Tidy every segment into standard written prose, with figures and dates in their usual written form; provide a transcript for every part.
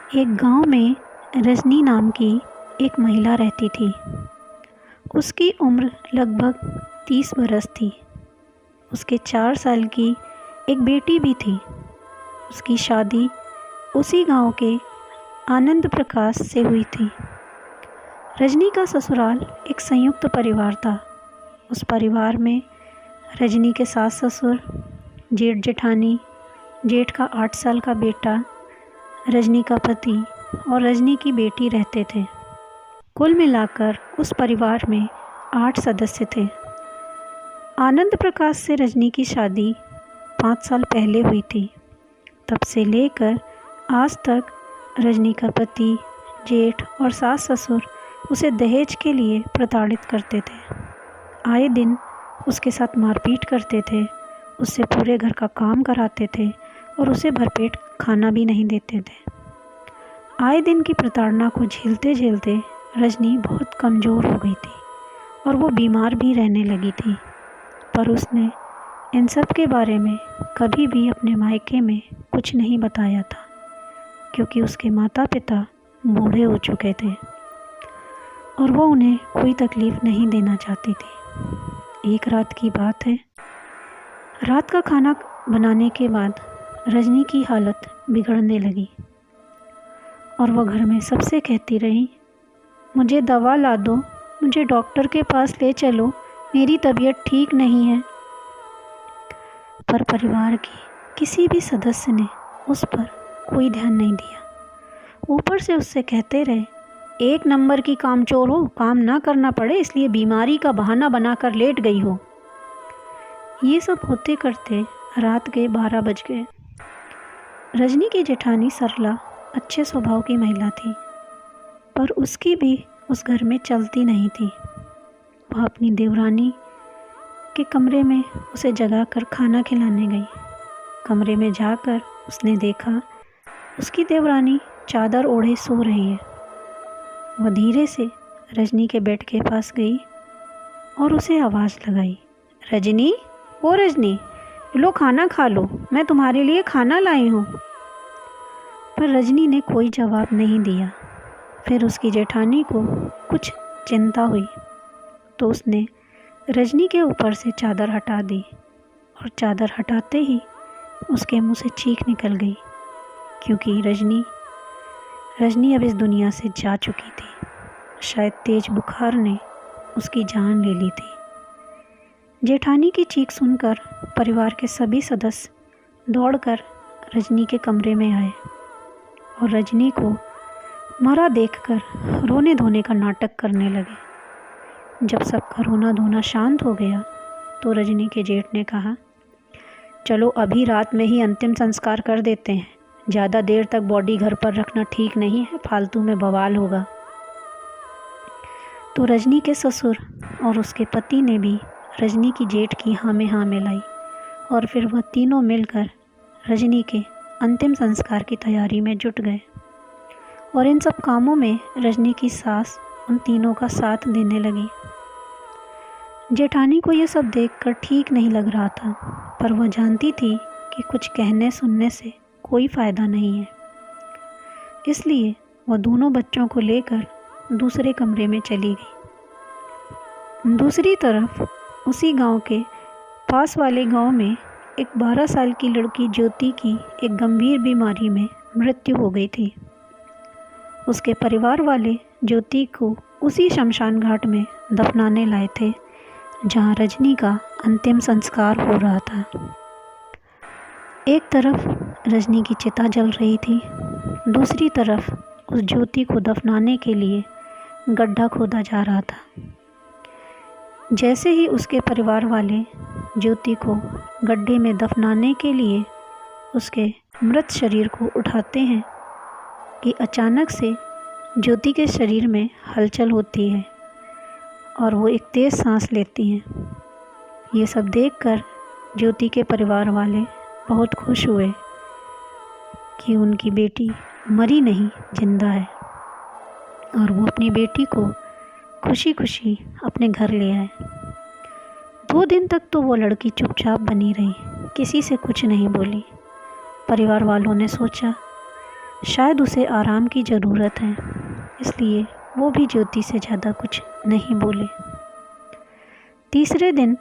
एक गांव में रजनी नाम की एक महिला रहती थी। उसकी उम्र लगभग 30 बरस थी। उसके 4 साल की एक बेटी भी थी। उसकी शादी उसी गांव के आनंद प्रकाश से हुई थी। रजनी का ससुराल एक संयुक्त परिवार था। उस परिवार में रजनी के सास ससुर, जेठ जेठानी, जेठ का 8 साल का बेटा, रजनी का पति और रजनी की बेटी रहते थे। कुल मिलाकर उस परिवार में 8 सदस्य थे। आनंद प्रकाश से रजनी की शादी 5 साल पहले हुई थी। तब से लेकर आज तक रजनी का पति, जेठ और सास ससुर उसे दहेज के लिए प्रताड़ित करते थे। आए दिन उसके साथ मारपीट करते थे, उससे पूरे घर का काम कराते थे और उसे भरपेट खाना भी नहीं देते थे। आए दिन की प्रताड़ना को झेलते झेलते रजनी बहुत कमज़ोर हो गई थी और वो बीमार भी रहने लगी थी। पर उसने इन सब के बारे में कभी भी अपने मायके में कुछ नहीं बताया था, क्योंकि उसके माता पिता बूढ़े हो चुके थे और वो उन्हें कोई तकलीफ़ नहीं देना चाहती थी। एक रात की बात है। रात का खाना बनाने के बाद रजनी की हालत बिगड़ने लगी और वह घर में सबसे कहती रही, मुझे दवा ला दो, मुझे डॉक्टर के पास ले चलो, मेरी तबीयत ठीक नहीं है। पर परिवार के किसी भी सदस्य ने उस पर कोई ध्यान नहीं दिया। ऊपर से उससे कहते रहे, एक नंबर की कामचोर हो, काम ना करना पड़े इसलिए बीमारी का बहाना बनाकर लेट गई हो। ये सब होते करते रात के 12 बज गए। रजनी की जेठानी सरला अच्छे स्वभाव की महिला थी, पर उसकी भी उस घर में चलती नहीं थी। वह अपनी देवरानी के कमरे में उसे जगाकर खाना खिलाने गई। कमरे में जाकर उसने देखा उसकी देवरानी चादर ओढ़े सो रही है। वह धीरे से रजनी के बेड के पास गई और उसे आवाज़ लगाई, रजनी, ओ रजनी, लो खाना खा लो, मैं तुम्हारे लिए खाना लाई हूँ। पर रजनी ने कोई जवाब नहीं दिया। फिर उसकी जेठानी को कुछ चिंता हुई तो उसने रजनी के ऊपर से चादर हटा दी और चादर हटाते ही उसके मुंह से चीख निकल गई, क्योंकि रजनी अब इस दुनिया से जा चुकी थी। शायद तेज बुखार ने उसकी जान ले ली थी। जेठानी की चीख सुनकर परिवार के सभी सदस्य दौड़कर रजनी के कमरे में आए और रजनी को मरा देखकर रोने धोने का नाटक करने लगे। जब सबका रोना धोना शांत हो गया तो रजनी के जेठ ने कहा, चलो अभी रात में ही अंतिम संस्कार कर देते हैं, ज़्यादा देर तक बॉडी घर पर रखना ठीक नहीं है, फालतू में बवाल होगा। तो रजनी के ससुर और उसके पति ने भी रजनी की जेठ की हाँ में हाँ मिलाई और फिर वह तीनों मिलकर रजनी के अंतिम संस्कार की तैयारी में जुट गए। और इन सब कामों में रजनी की सास उन तीनों का साथ देने लगी। जेठानी को ये सब देखकर ठीक नहीं लग रहा था, पर वह जानती थी कि कुछ कहने सुनने से कोई फ़ायदा नहीं है। इसलिए वह दोनों बच्चों को लेकर दूसरे कमरे में चली गई। दूसरी तरफ उसी गांव के पास वाले गांव में एक 12 साल की लड़की ज्योति की एक गंभीर बीमारी में मृत्यु हो गई थी। उसके परिवार वाले ज्योति को उसी शमशान घाट में दफनाने लाए थे जहां रजनी का अंतिम संस्कार हो रहा था। एक तरफ रजनी की चिता जल रही थी, दूसरी तरफ उस ज्योति को दफनाने के लिए गड्ढा खोदा जा रहा था। जैसे ही उसके परिवार वाले ज्योति को गड्ढे में दफनाने के लिए उसके मृत शरीर को उठाते हैं कि अचानक से ज्योति के शरीर में हलचल होती है और वो एक तेज़ सांस लेती हैं। ये सब देखकर ज्योति के परिवार वाले बहुत खुश हुए कि उनकी बेटी मरी नहीं, जिंदा है, और वो अपनी बेटी को खुशी खुशी अपने घर ले आए। 2 दिन तक तो वो लड़की चुपचाप बनी रही, किसी से कुछ नहीं बोली। परिवार वालों ने सोचा शायद उसे आराम की ज़रूरत है, इसलिए वो भी ज्योति से ज़्यादा कुछ नहीं बोले। तीसरे दिन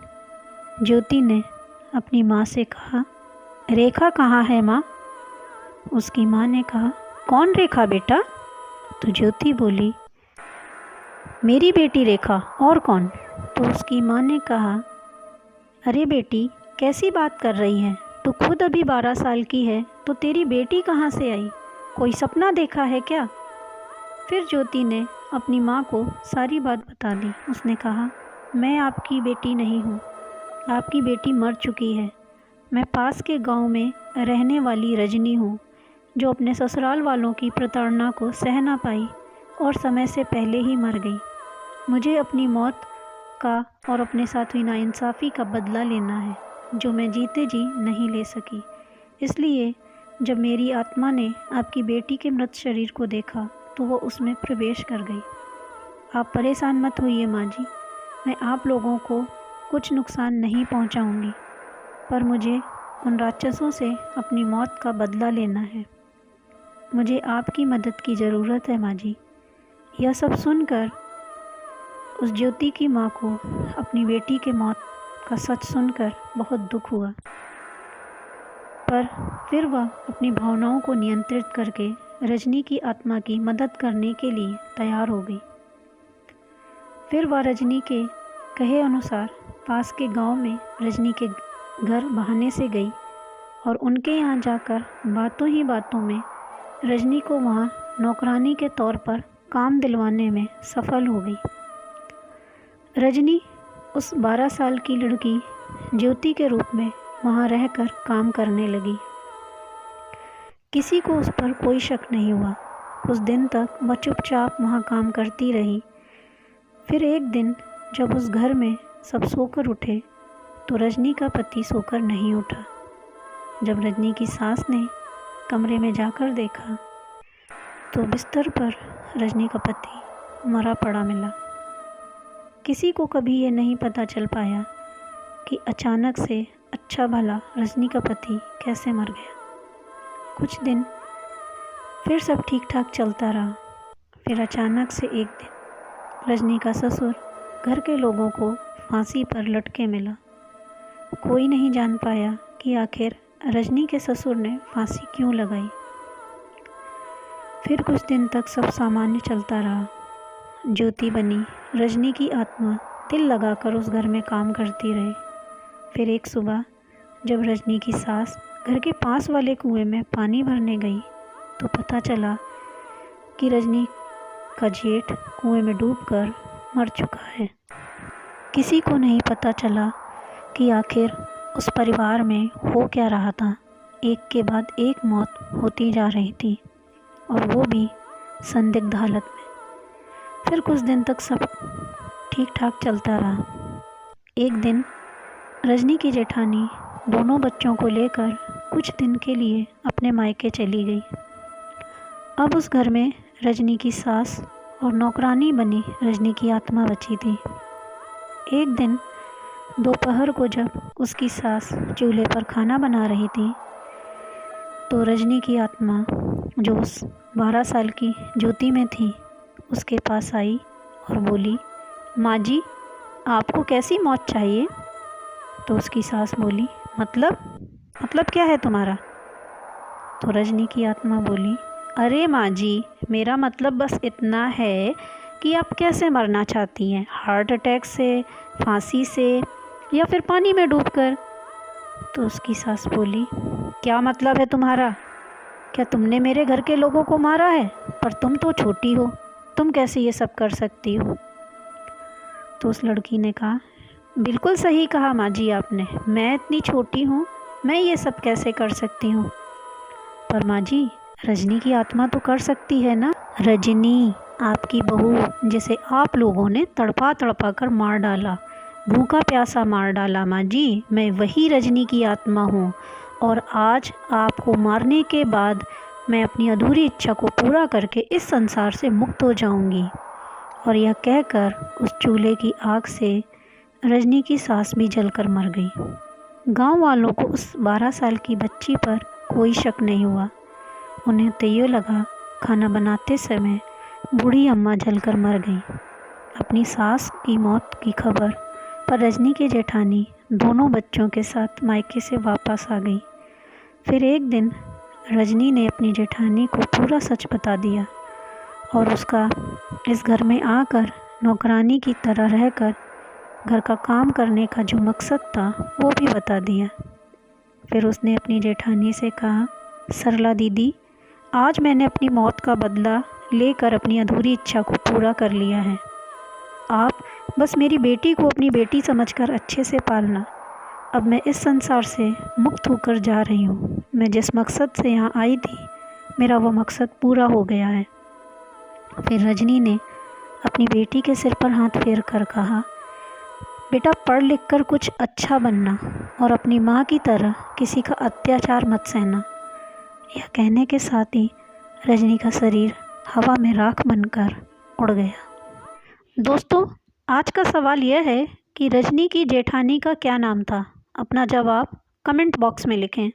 ज्योति ने अपनी माँ से कहा, रेखा कहाँ है माँ? उसकी माँ ने कहा, कौन रेखा बेटा? तो ज्योति बोली, मेरी बेटी रेखा, और कौन? तो उसकी माँ ने कहा, अरे बेटी कैसी बात कर रही है, तू खुद अभी 12 साल की है तो तेरी बेटी कहाँ से आई? कोई सपना देखा है क्या? फिर ज्योति ने अपनी माँ को सारी बात बता दी। उसने कहा, मैं आपकी बेटी नहीं हूँ, आपकी बेटी मर चुकी है। मैं पास के गांव में रहने वाली रजनी हूँ, जो अपने ससुराल वालों की प्रताड़ना को सह ना पाई और समय से पहले ही मर गई। मुझे अपनी मौत का और अपने साथ हुई नाइंसाफ़ी का बदला लेना है, जो मैं जीते जी नहीं ले सकी। इसलिए जब मेरी आत्मा ने आपकी बेटी के मृत शरीर को देखा तो वो उसमें प्रवेश कर गई। आप परेशान मत होइए माँ जी, मैं आप लोगों को कुछ नुकसान नहीं पहुँचाऊँगी, पर मुझे उन राक्षसों से अपनी मौत का बदला लेना है। मुझे आपकी मदद की ज़रूरत है माँ जी। यह सब सुनकर उस ज्योति की माँ को अपनी बेटी के मौत का सच सुनकर बहुत दुख हुआ, पर फिर वह अपनी भावनाओं को नियंत्रित करके रजनी की आत्मा की मदद करने के लिए तैयार हो गई। फिर वह रजनी के कहे अनुसार पास के गांव में रजनी के घर बहाने से गई और उनके यहाँ जाकर बातों ही बातों में रजनी को वहाँ नौकरानी के तौर पर काम दिलवाने में सफल हो गई। रजनी उस 12 साल की लड़की ज्योति के रूप में वहाँ रहकर काम करने लगी। किसी को उस पर कोई शक नहीं हुआ। कुछ दिन तक वह चुपचाप वहाँ काम करती रही। फिर एक दिन जब उस घर में सब सोकर उठे तो रजनी का पति सोकर नहीं उठा। जब रजनी की सास ने कमरे में जाकर देखा तो बिस्तर पर रजनी का पति मरा पड़ा मिला। किसी को कभी ये नहीं पता चल पाया कि अचानक से अच्छा भला रजनी का पति कैसे मर गया। कुछ दिन फिर सब ठीक ठाक चलता रहा। फिर अचानक से एक दिन रजनी का ससुर घर के लोगों को फांसी पर लटके मिला। कोई नहीं जान पाया कि आखिर रजनी के ससुर ने फांसी क्यों लगाई। फिर कुछ दिन तक सब सामान्य चलता रहा। ज्योति बनी रजनी की आत्मा दिल लगाकर उस घर में काम करती रही। फिर एक सुबह जब रजनी की सास घर के पास वाले कुएं में पानी भरने गई तो पता चला कि रजनी का जेठ कुएं में डूबकर मर चुका है। किसी को नहीं पता चला कि आखिर उस परिवार में हो क्या रहा था। एक के बाद एक मौत होती जा रही थी और वो भी संदिग्ध हालत में। फिर कुछ दिन तक सब ठीक ठाक चलता रहा। एक दिन रजनी की जेठानी दोनों बच्चों को लेकर कुछ दिन के लिए अपने मायके चली गई। अब उस घर में रजनी की सास और नौकरानी बनी रजनी की आत्मा बची थी। एक दिन दोपहर को जब उसकी सास चूल्हे पर खाना बना रही थी तो रजनी की आत्मा जो उस 12 साल की ज्योति में थी उसके पास आई और बोली, माँ जी आपको कैसी मौत चाहिए? तो उसकी सास बोली, मतलब क्या है तुम्हारा? तो रजनी की आत्मा बोली, अरे माँ जी मेरा मतलब बस इतना है कि आप कैसे मरना चाहती हैं, हार्ट अटैक से, फांसी से या फिर पानी में डूबकर? तो उसकी सास बोली, क्या मतलब है तुम्हारा? क्या तुमने मेरे घर के लोगों को मारा है? पर तुम तो छोटी हो, तुम कैसे ये सब कर सकती हो? तो उस लड़की ने कहा, बिल्कुल सही कहा माँ जी आपने, मैं इतनी छोटी हूँ, मैं ये सब कैसे कर सकती हूँ? पर माँ जी रजनी की आत्मा तो कर सकती है ना। रजनी आपकी बहू जिसे आप लोगों ने तड़पा तड़पा कर मार डाला, भूखा प्यासा मार डाला माँ जी, मैं वही रजनी की आत्मा हूँ और आज आपको मारने के बाद मैं अपनी अधूरी इच्छा को पूरा करके इस संसार से मुक्त हो जाऊंगी। और यह कहकर उस चूल्हे की आग से रजनी की सास भी जलकर मर गई। गांव वालों को उस 12 साल की बच्ची पर कोई शक नहीं हुआ। उन्हें तो यूँ लगा खाना बनाते समय बूढ़ी अम्मा जलकर मर गई। अपनी सास की मौत की खबर पर रजनी की जेठानी दोनों बच्चों के साथ मायके से वापस आ गई। फिर एक दिन रजनी ने अपनी जेठानी को पूरा सच बता दिया और उसका इस घर में आकर नौकरानी की तरह रहकर घर का काम करने का जो मकसद था वो भी बता दिया। फिर उसने अपनी जेठानी से कहा, सरला दीदी, आज मैंने अपनी मौत का बदला लेकर अपनी अधूरी इच्छा को पूरा कर लिया है। आप बस मेरी बेटी को अपनी बेटी समझकर अच्छे से पालना। अब मैं इस संसार से मुक्त होकर जा रही हूँ। मैं जिस मकसद से यहाँ आई थी, मेरा वो मकसद पूरा हो गया है। फिर रजनी ने अपनी बेटी के सिर पर हाथ फेर कर कहा, बेटा, पढ़ लिख कर कुछ अच्छा बनना और अपनी माँ की तरह किसी का अत्याचार मत सहना। यह कहने के साथ ही रजनी का शरीर हवा में राख बनकर उड़ गया। दोस्तों, आज का सवाल यह है कि रजनी की जेठानी का क्या नाम था? अपना जवाब कमेंट बॉक्स में लिखें।